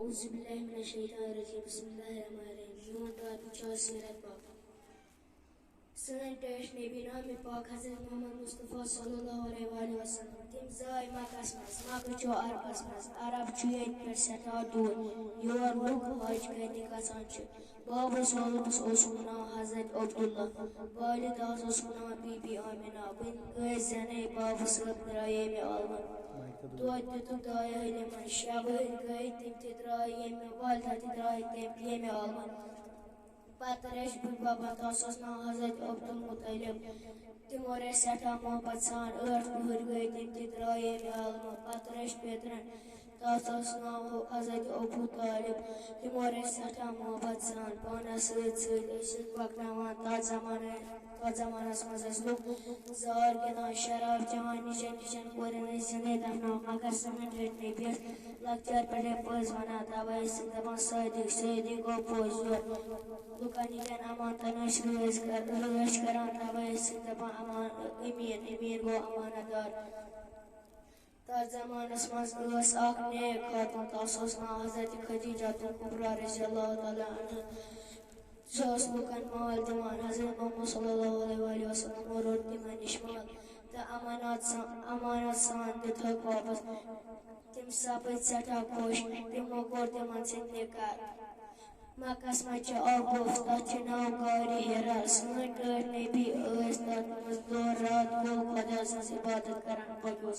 أعوذ بالله من الشيطان الرجيم بسم الله الرحمن الرحيم میون داد بچہ سیرت پاک سن ٹیش نبی نام پاک حضرت محمد مصطفیٰ صلی اللہ علیہ وآلہ وسلم تم زائی مکس مز مکہ چھو عربس مز عرب چھو یت پہ سٹھا دور یور لوگ حج کرنے گژھان چھ بابا صاحبس اوس ناو حضرت عبداللہ والد اوس ناو بی بی آمینہ ون گئی زنے بابا صاحب درائے مے عالمن دود دتک دایہ حلمن شب گئی تم تہ درائے یمہ والدہ تہ درائے تم یمہ عالمن پتہ رچ بہ بابا تس اوس ناو حضرت عبدالمطلب تمو رچ سٹھا محبت سان 8 وہر گئی تم تہ درائے یمہ عالمن پتہ رچ پیترن تس اوس ناو حضرت ابو طالب تمو رچ سٹھا محبت سان پانس ست ست پکناوان تتھ زمانس مز ٲسۍ لُکھ زار گِنٛدان شراب چٮ۪وان نِچن نِچن کورٮ۪ن ٲسۍ زِندَے دفناوان مگر سٲنۍ رٔٹۍ نبی لۄکچار پٮ۪ٹھَے پٔزۍ وَنان تَوَے ٲسۍ دَپان صٲدِق صٲدِق گوٚو پوٚز یور لُکن ہِنٛدٮ۪ن اَمانتن ٲسۍ رٲچھ کران تَوَے ٲسۍ دَپان أمیٖن أمیٖن گوٚو امانت دار تتھ زمانس منٛز ٲس اکھ نیک خاتوٗن تس اوس ناو حضرت خدیجہ کُبرا رضی اللہ تعالیٰ عنہ سۄ ٲس لُکن مال دِوان حضرت محمد صلی اللہ علیہ وسلم روٚٹ تِمن نِش مال تہٕ امانت سان دِتہوکھ واپس تِم سپٕدۍ سٮ۪ٹھاہ خۄش تِمو کوٚر تِمن سۭتۍ نکاح مکس منٛز چھُ اکھ گوٚپھ تتھ چھُ ناو غارِ حرا سٲنۍ ٹٲٹھۍ نبی ٲسۍ تتھ منٛز دۄہ رات کُل خۄدا سٕنٛز عبادت کران پٔکِو